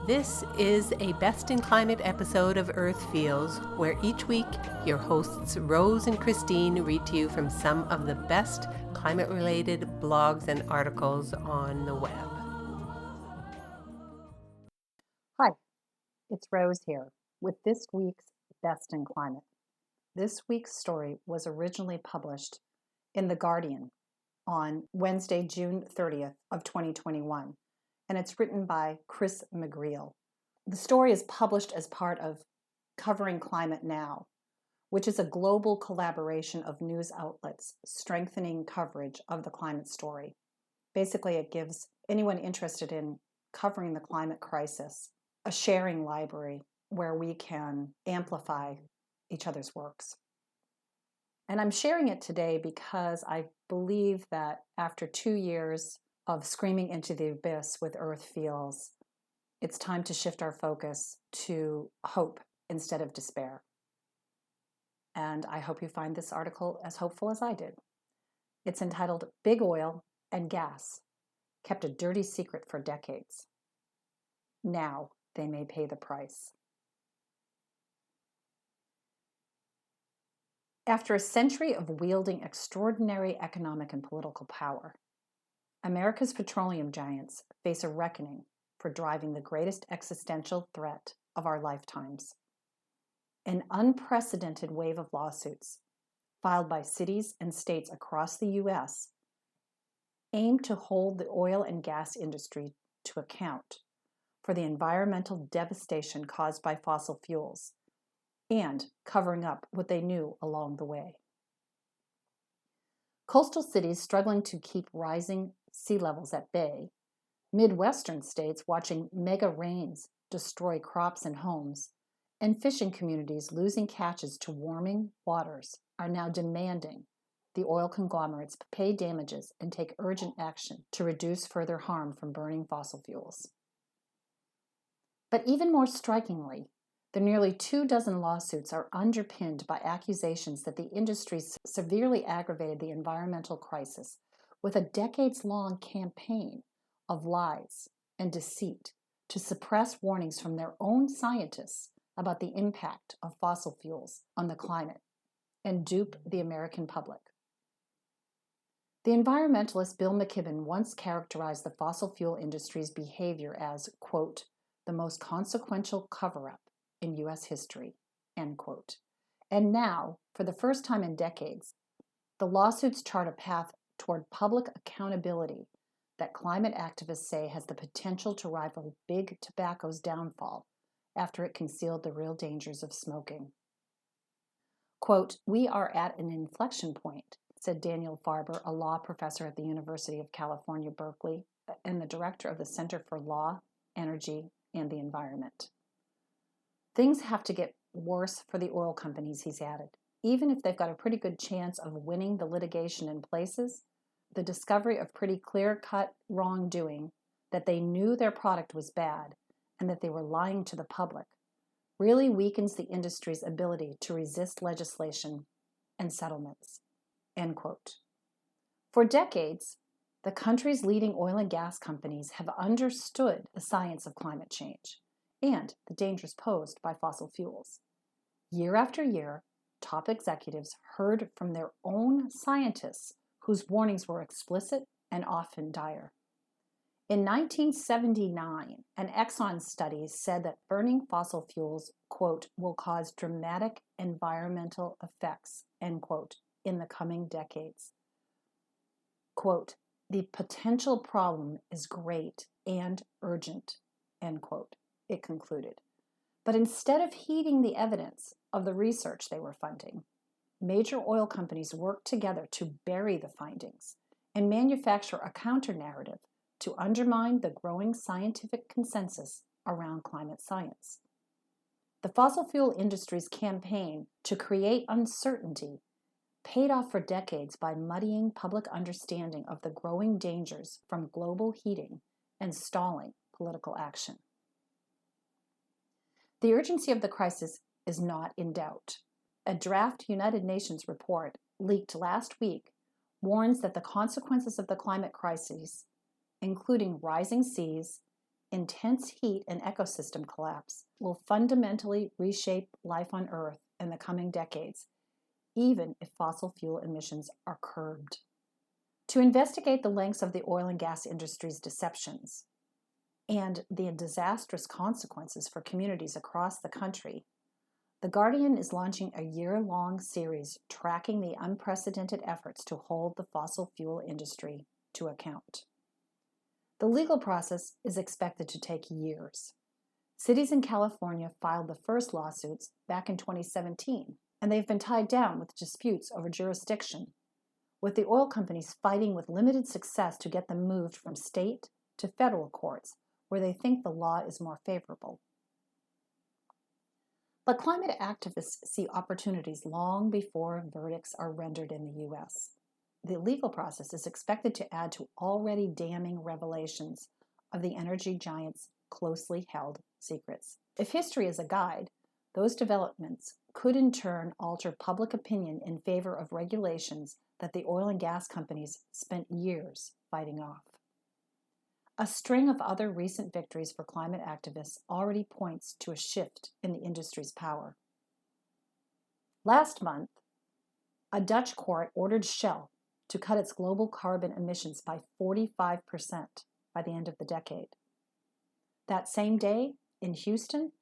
This is a Best in Climate episode of Earth Feels, where each week your hosts Rose and Christine read to you from some of the best climate-related blogs and articles on the web. Hi, it's Rose here with this week's Best in Climate. This week's story was originally published in The Guardian on Wednesday, June 30th of 2021, and it's written by Chris McGreal. The story is published as part of Covering Climate Now, which is a global collaboration of news outlets strengthening coverage of the climate story. Basically, it gives anyone interested in covering the climate crisis a sharing library where we can amplify each other's works. And I'm sharing it today because I believe that after 2 years of screaming into the abyss with Earth Feels, it's time to shift our focus to hope instead of despair. And I hope you find this article as hopeful as I did. It's entitled Big Oil and Gas Kept a Dirty Secret for Decades. Now they may pay the price. After a century of wielding extraordinary economic and political power, America's petroleum giants face a reckoning for driving the greatest existential threat of our lifetimes. An unprecedented wave of lawsuits filed by cities and states across the U.S. aim to hold the oil and gas industry to account for the environmental devastation caused by fossil fuels and covering up what they knew along the way. Coastal cities struggling to keep rising sea levels at bay, Midwestern states watching mega rains destroy crops and homes, and fishing communities losing catches to warming waters are now demanding the oil conglomerates pay damages and take urgent action to reduce further harm from burning fossil fuels. But even more strikingly, the nearly 24 lawsuits are underpinned by accusations that the industry severely aggravated the environmental crisis with a decades-long campaign of lies and deceit to suppress warnings from their own scientists about the impact of fossil fuels on the climate and dupe the American public. The environmentalist Bill McKibben once characterized the fossil fuel industry's behavior as, quote, the most consequential cover-up in U.S. history, end quote. And now, for the first time in decades, the lawsuits chart a path toward public accountability that climate activists say has the potential to rival Big Tobacco's downfall after it concealed the real dangers of smoking. Quote, we are at an inflection point, said Daniel Farber, a law professor at the University of California, Berkeley, and the director of the Center for Law, Energy, and the Environment. Things have to get worse for the oil companies, he's added. Even if they've got a pretty good chance of winning the litigation in places, the discovery of pretty clear-cut wrongdoing, that they knew their product was bad and that they were lying to the public, really weakens the industry's ability to resist legislation and settlements, end quote. For decades, the country's leading oil and gas companies have understood the science of climate change and the dangers posed by fossil fuels. Year after year, top executives heard from their own scientists whose warnings were explicit and often dire. In 1979, an Exxon study said that burning fossil fuels, quote, will cause dramatic environmental effects, end quote, in the coming decades. Quote, the potential problem is great and urgent, end quote, it concluded. But instead of heeding the evidence of the research they were funding, major oil companies worked together to bury the findings and manufacture a counter-narrative to undermine the growing scientific consensus around climate science. The fossil fuel industry's campaign to create uncertainty paid off for decades by muddying public understanding of the growing dangers from global heating and stalling political action. The urgency of the crisis is not in doubt. A draft United Nations report leaked last week warns that the consequences of the climate crisis, including rising seas intense heat and ecosystem collapse will fundamentally reshape life on Earth in the coming decades, even if fossil fuel emissions are curbed. To investigate the lengths of the oil and gas industry's deceptions and the disastrous consequences for communities across the country, The Guardian is launching a year-long series tracking the unprecedented efforts to hold the fossil fuel industry to account. The legal process is expected to take years. Cities in California filed the first lawsuits back in 2017, and they've been tied down with disputes over jurisdiction, with the oil companies fighting with limited success to get them moved from state to federal courts, where they think the law is more favorable. But climate activists see opportunities long before verdicts are rendered in the U.S. The legal process is expected to add to already damning revelations of the energy giants' closely held secrets. If history is a guide, those developments could in turn alter public opinion in favor of regulations that the oil and gas companies spent years fighting off. A string of other recent victories for climate activists already points to a shift in the industry's power. Last month, a Dutch court ordered Shell to cut its global carbon emissions by 45% by the end of the decade. That same day, in Houston,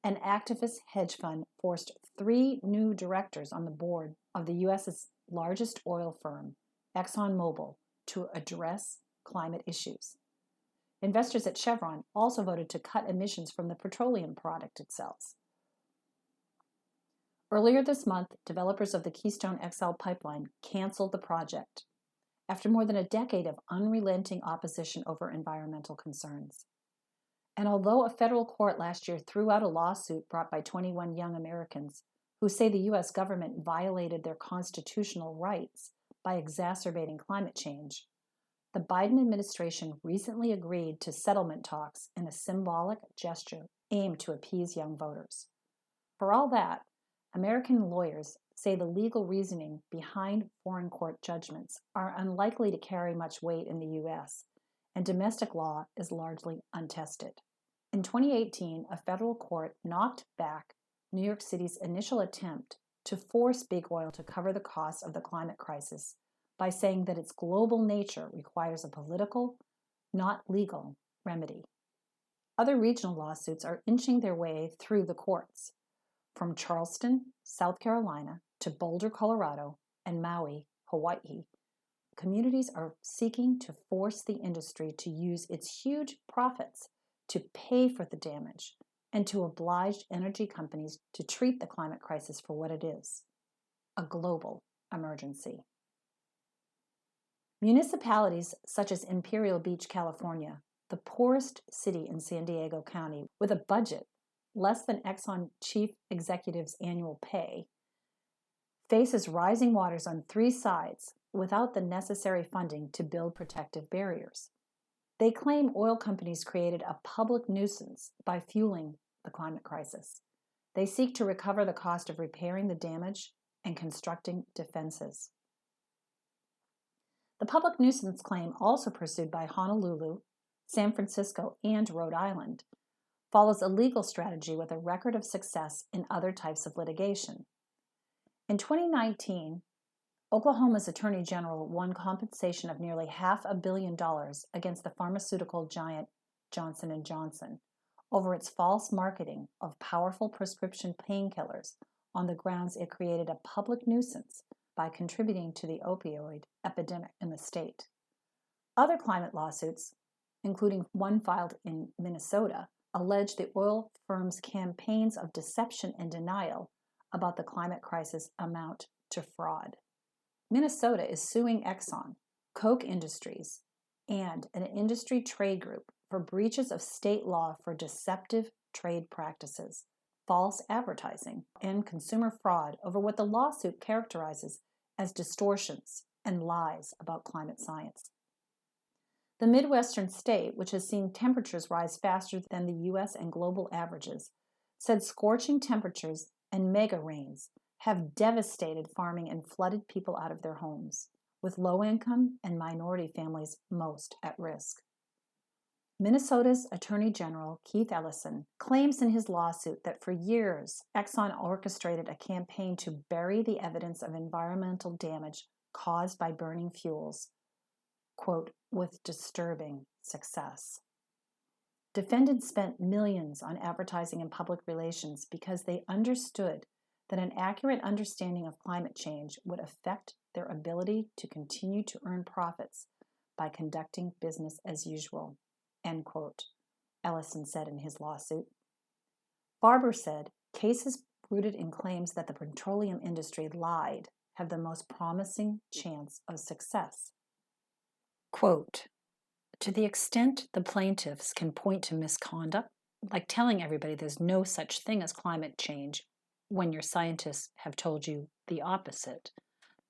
an activist hedge fund forced 3 new directors on the board of the U.S.'s largest oil firm, ExxonMobil, to address climate issues. Investors at Chevron also voted to cut emissions from the petroleum product it sells. Earlier this month, developers of the Keystone XL pipeline canceled the project after more than a decade of unrelenting opposition over environmental concerns. And although a federal court last year threw out a lawsuit brought by 21 young Americans who say the U.S. government violated their constitutional rights by exacerbating climate change, the Biden administration recently agreed to settlement talks in a symbolic gesture aimed to appease young voters. For all that, American lawyers say the legal reasoning behind foreign court judgments are unlikely to carry much weight in the U.S., and domestic law is largely untested. In 2018, a federal court knocked back New York City's initial attempt to force big oil to cover the costs of the climate crisis by saying that its global nature requires a political, not legal, remedy. Other regional lawsuits are inching their way through the courts. From Charleston, South Carolina, to Boulder, Colorado, and Maui, Hawaii, communities are seeking to force the industry to use its huge profits to pay for the damage and to oblige energy companies to treat the climate crisis for what it is, a global emergency. Municipalities such as Imperial Beach, California, the poorest city in San Diego County, with a budget less than Exxon chief executive's annual pay, faces rising waters on 3 sides without the necessary funding to build protective barriers. They claim oil companies created a public nuisance by fueling the climate crisis. They seek to recover the cost of repairing the damage and constructing defenses. The public nuisance claim, also pursued by Honolulu, San Francisco, and Rhode Island, follows a legal strategy with a record of success in other types of litigation. In 2019, Oklahoma's Attorney General won compensation of nearly $500 million against the pharmaceutical giant Johnson & Johnson over its false marketing of powerful prescription painkillers on the grounds it created a public nuisance by contributing to the opioid epidemic in the state. Other climate lawsuits, including one filed in Minnesota, allege the oil firm's campaigns of deception and denial about the climate crisis amount to fraud. Minnesota is suing Exxon, Koch Industries, and an industry trade group for breaches of state law for deceptive trade practices, false advertising, and consumer fraud over what the lawsuit characterizes as distortions and lies about climate science. The Midwestern state, which has seen temperatures rise faster than the U.S. and global averages, said scorching temperatures and mega rains have devastated farming and flooded people out of their homes, with low-income and minority families most at risk. Minnesota's Attorney General Keith Ellison claims in his lawsuit that for years, Exxon orchestrated a campaign to bury the evidence of environmental damage caused by burning fuels, quote, with disturbing success. Defendants spent millions on advertising and public relations because they understood that an accurate understanding of climate change would affect their ability to continue to earn profits by conducting business as usual, end quote, Ellison said in his lawsuit. Barber said, cases rooted in claims that the petroleum industry lied have the most promising chance of success. Quote, to the extent the plaintiffs can point to misconduct, like telling everybody there's no such thing as climate change when your scientists have told you the opposite,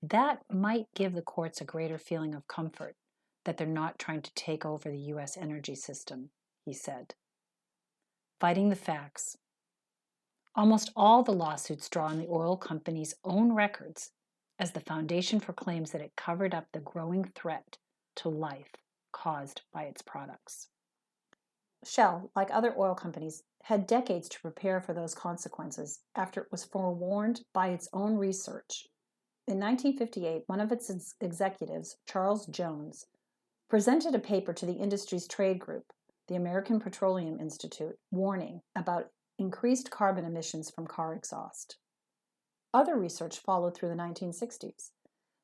that might give the courts a greater feeling of comfort that they're not trying to take over the U.S. energy system, he said. Fighting the facts. Almost all the lawsuits draw on the oil company's own records as the foundation for claims that it covered up the growing threat to life caused by its products. Shell, like other oil companies, had decades to prepare for those consequences after it was forewarned by its own research. In 1958, one of its executives, Charles Jones, presented a paper to the industry's trade group, the American Petroleum Institute, warning about increased carbon emissions from car exhaust. Other research followed through the 1960s,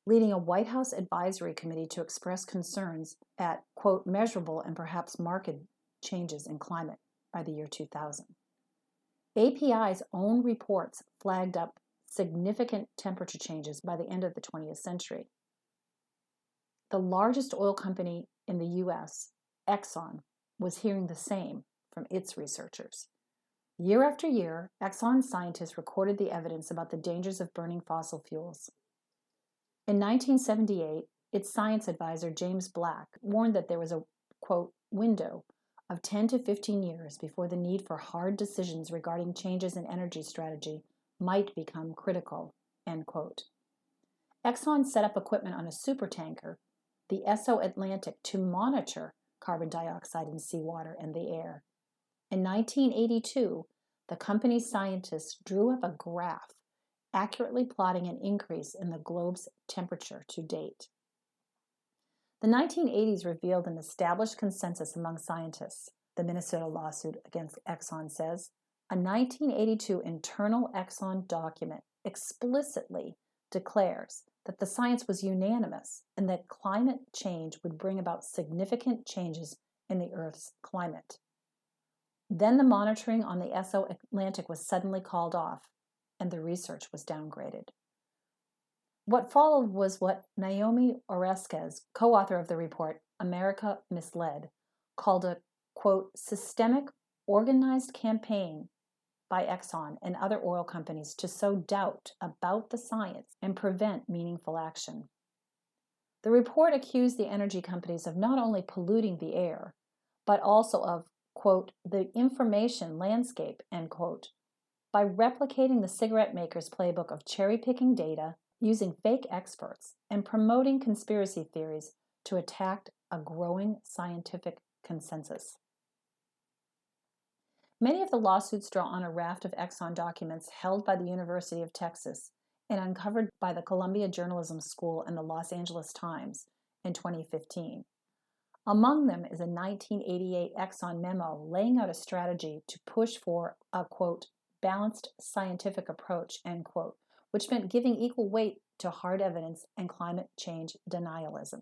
leading a White House advisory committee to express concerns at, quote, measurable and perhaps marked changes in climate by the year 2000. API's own reports flagged up significant temperature changes by the end of the 20th century. The largest oil company in the U.S., Exxon, was hearing the same from its researchers. Year after year, Exxon scientists recorded the evidence about the dangers of burning fossil fuels. In 1978, its science advisor, James Black, warned that there was a, quote, window of 10 to 15 years before the need for hard decisions regarding changes in energy strategy might become critical, end quote. Exxon set up equipment on a supertanker, the SO Atlantic, to monitor carbon dioxide in seawater and the air. In 1982, the company's scientists drew up a graph accurately plotting an increase in the globe's temperature to date. The 1980s revealed an established consensus among scientists, the Minnesota lawsuit against Exxon says. A 1982 internal Exxon document explicitly declares that the science was unanimous and that climate change would bring about significant changes in the Earth's climate. Then the monitoring on the SO Atlantic was suddenly called off, and the research was downgraded. What followed was what Naomi Oreskes, co-author of the report America Misled, called a, quote, systemic, organized campaign by Exxon and other oil companies to sow doubt about the science and prevent meaningful action. The report accused the energy companies of not only polluting the air, but also of, quote, the information landscape, end quote, by replicating the cigarette makers' playbook of cherry-picking data, using fake experts, and promoting conspiracy theories to attack a growing scientific consensus. Many of the lawsuits draw on a raft of Exxon documents held by the University of Texas and uncovered by the Columbia Journalism School and the Los Angeles Times in 2015. Among them is a 1988 Exxon memo laying out a strategy to push for a, quote, balanced scientific approach, end quote, which meant giving equal weight to hard evidence and climate change denialism.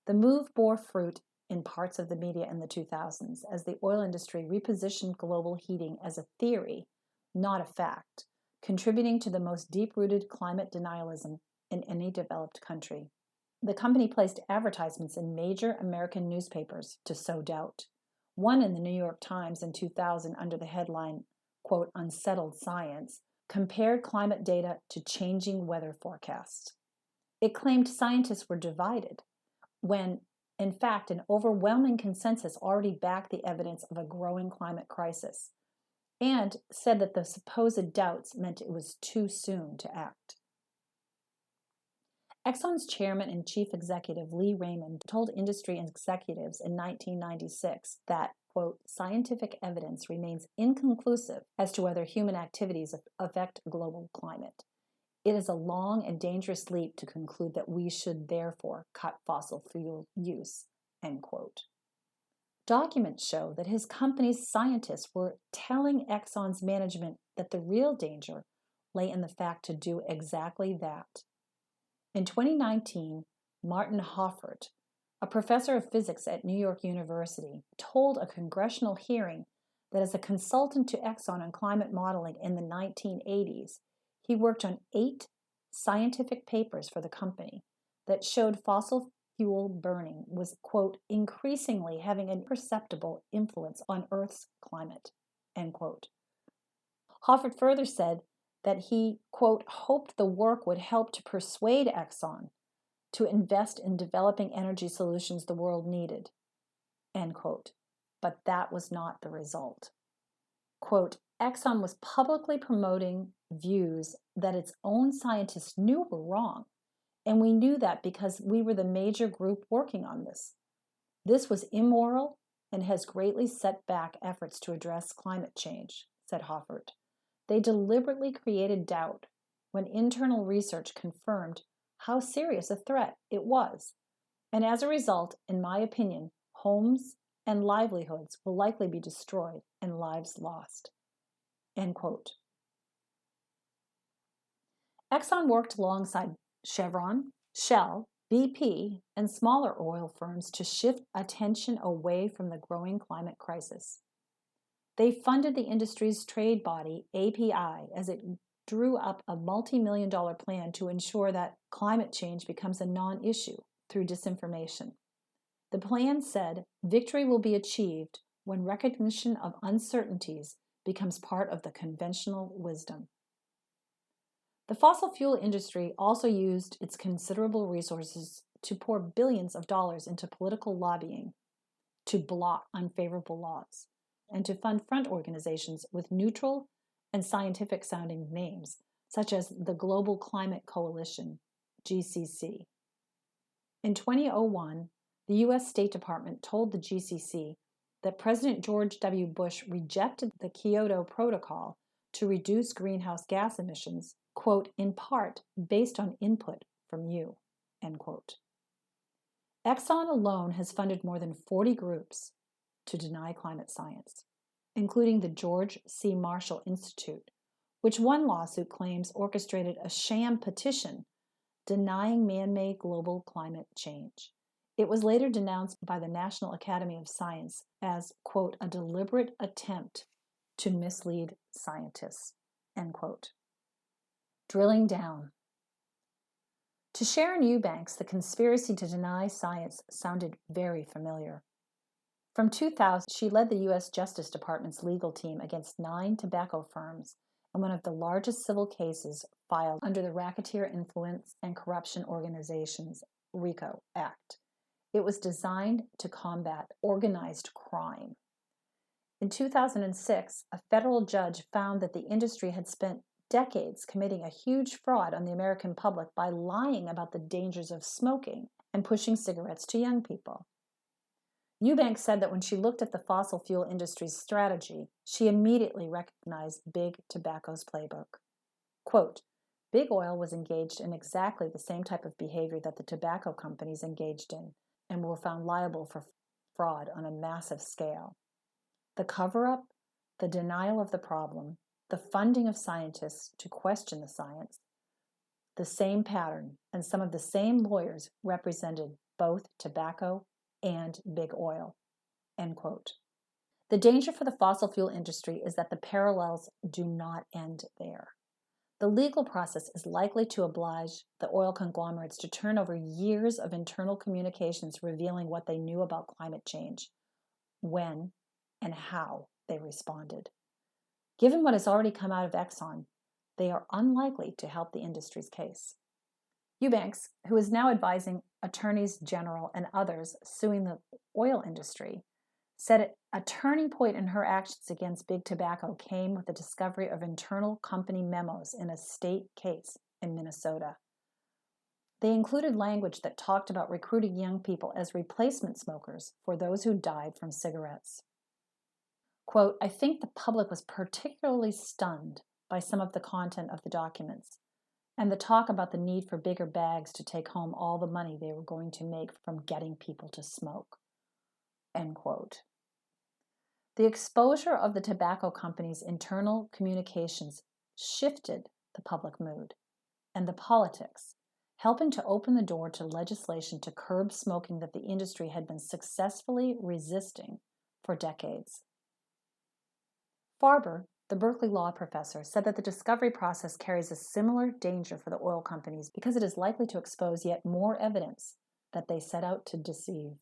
The move bore fruit in parts of the media in the 2000s as the oil industry repositioned global heating as a theory, not a fact, contributing to the most deep-rooted climate denialism in any developed country. The company placed advertisements in major American newspapers to sow doubt. One in the New York Times in 2000 under the headline, quote, unsettled science, compared climate data to changing weather forecasts. It claimed scientists were divided when, in fact, an overwhelming consensus already backed the evidence of a growing climate crisis, and said that the supposed doubts meant it was too soon to act. Exxon's chairman and chief executive Lee Raymond told industry executives in 1996 that, quote, scientific evidence remains inconclusive as to whether human activities affect global climate. It is a long and dangerous leap to conclude that we should therefore cut fossil fuel use, end quote. Documents show that his company's scientists were telling Exxon's management that the real danger lay in the fact to do exactly that. In 2019, Martin Hoffert, a professor of physics at New York University, told a congressional hearing that as a consultant to Exxon on climate modeling in the 1980s, he worked on 8 scientific papers for the company that showed fossil fuel burning was, quote, increasingly having an imperceptible influence on Earth's climate, end quote. Hoffert further said that he, quote, hoped the work would help to persuade Exxon to invest in developing energy solutions the world needed, end quote. But that was not the result. Quote, Exxon was publicly promoting views that its own scientists knew were wrong, and we knew that because we were the major group working on this. This was immoral and has greatly set back efforts to address climate change, said Hoffert. They deliberately created doubt when internal research confirmed how serious a threat it was. And as a result, in my opinion, homes and livelihoods will likely be destroyed and lives lost. End quote. Exxon worked alongside Chevron, Shell, BP, and smaller oil firms to shift attention away from the growing climate crisis. They funded the industry's trade body, API, as it drew up a multi-million-dollar plan to ensure that climate change becomes a non-issue through disinformation. The plan said victory will be achieved when recognition of uncertainties becomes part of the conventional wisdom. The fossil fuel industry also used its considerable resources to pour billions of dollars into political lobbying, to block unfavorable laws, and to fund front organizations with neutral and scientific-sounding names, such as the Global Climate Coalition, GCC. In 2001, the U.S. State Department told the GCC that President George W. Bush rejected the Kyoto Protocol to reduce greenhouse gas emissions, quote, in part based on input from you, end quote. Exxon alone has funded more than 40 groups to deny climate science, including the George C. Marshall Institute, which one lawsuit claims orchestrated a sham petition denying man-made global climate change. It was later denounced by the National Academy of Science as, quote, a deliberate attempt to mislead scientists, end quote. Drilling down. To Sharon Eubanks, the conspiracy to deny science sounded very familiar. From 2000, she led the U.S. Justice Department's legal team against 9 tobacco firms in one of the largest civil cases filed under the Racketeer Influence and Corruption Organizations RICO Act. It was designed to combat organized crime. In 2006, a federal judge found that the industry had spent decades committing a huge fraud on the American public by lying about the dangers of smoking and pushing cigarettes to young people. Eubanks said that when she looked at the fossil fuel industry's strategy, she immediately recognized Big Tobacco's playbook. Quote, Big Oil was engaged in exactly the same type of behavior that the tobacco companies engaged in and were found liable for fraud on a massive scale. The cover-up, the denial of the problem, the funding of scientists to question the science, the same pattern, and some of the same lawyers represented both tobacco and big oil, end quote. The danger for the fossil fuel industry is that the parallels do not end there. The legal process is likely to oblige the oil conglomerates to turn over years of internal communications revealing what they knew about climate change, when and how they responded. Given what has already come out of Exxon, they are unlikely to help the industry's case. Eubanks, who is now advising attorneys general and others suing the oil industry, said a turning point in her actions against Big Tobacco came with the discovery of internal company memos in a state case in Minnesota. They included language that talked about recruiting young people as replacement smokers for those who died from cigarettes. Quote, I think the public was particularly stunned by some of the content of the documents and the talk about the need for bigger bags to take home all the money they were going to make from getting people to smoke. End quote. The exposure of the tobacco company's internal communications shifted the public mood and the politics, helping to open the door to legislation to curb smoking that the industry had been successfully resisting for decades. Farber, the Berkeley law professor, said that the discovery process carries a similar danger for the oil companies because it is likely to expose yet more evidence that they set out to deceive.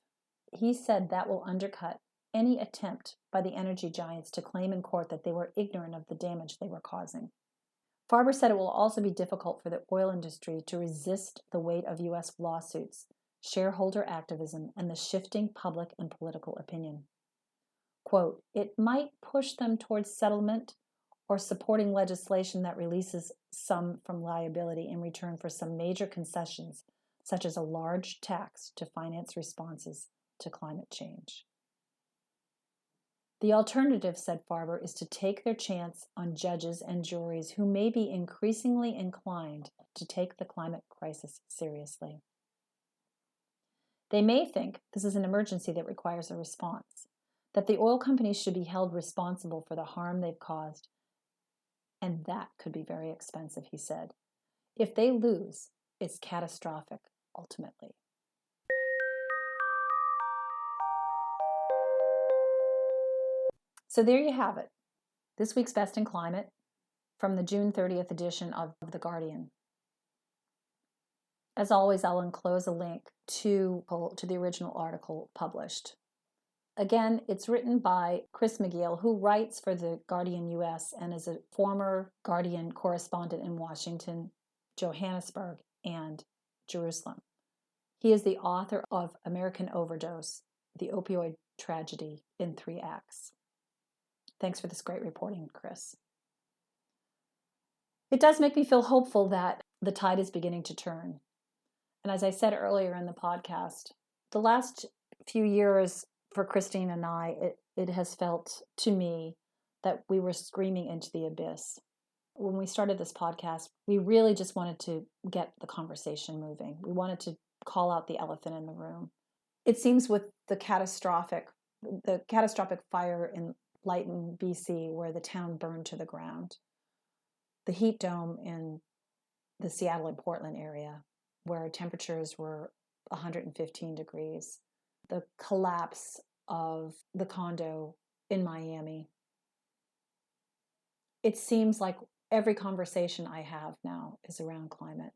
He said that will undercut any attempt by the energy giants to claim in court that they were ignorant of the damage they were causing. Farber said it will also be difficult for the oil industry to resist the weight of U.S. lawsuits, shareholder activism, and the shifting public and political opinion. Quote, it might push them towards settlement or supporting legislation that releases some from liability in return for some major concessions, such as a large tax to finance responses to climate change. The alternative, said Farber, is to take their chance on judges and juries who may be increasingly inclined to take the climate crisis seriously. They may think this is an emergency that requires a response, that the oil companies should be held responsible for the harm they've caused, and that could be very expensive, he said. If they lose, it's catastrophic, ultimately. So there you have it. This week's Best in Climate from the June 30th edition of The Guardian. As always, I'll enclose a link to the original article published. Again, it's written by Chris McGill, who writes for The Guardian US and is a former Guardian correspondent in Washington, Johannesburg, and Jerusalem. He is the author of American Overdose, the Opioid Tragedy in 3 Acts. Thanks for this great reporting, Chris. It does make me feel hopeful that the tide is beginning to turn. And as I said earlier in the podcast, the last few years for Christine and I, it has felt to me that we were screaming into the abyss. When we started this podcast, we really just wanted to get the conversation moving. We wanted to call out the elephant in the room. It seems with the catastrophic fire in Lytton, BC, where the town burned to the ground, the heat dome in the Seattle and Portland area, where temperatures were 115 degrees, the collapse of the condo in Miami. It seems like every conversation I have now is around climate.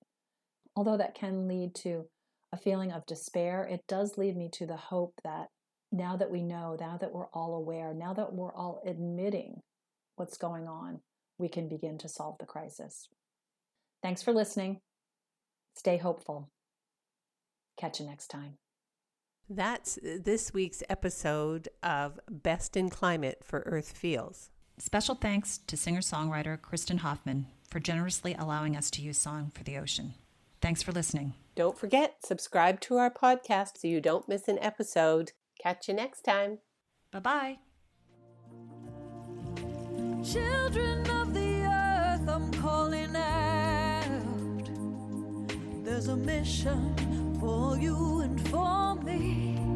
Although that can lead to a feeling of despair, it does lead me to the hope that now that we know, now that we're all aware, now that we're all admitting what's going on, we can begin to solve the crisis. Thanks for listening. Stay hopeful. Catch you next time. That's this week's episode of Best in Climate for Earth Feels. Special thanks to singer-songwriter Kristen Hoffman for generously allowing us to use Song for the Ocean. Thanks for listening. Don't forget, subscribe to our podcast so you don't miss an episode. Catch you next time. Bye-bye. Children of the earth, I'm calling out. There's a mission for you and for me.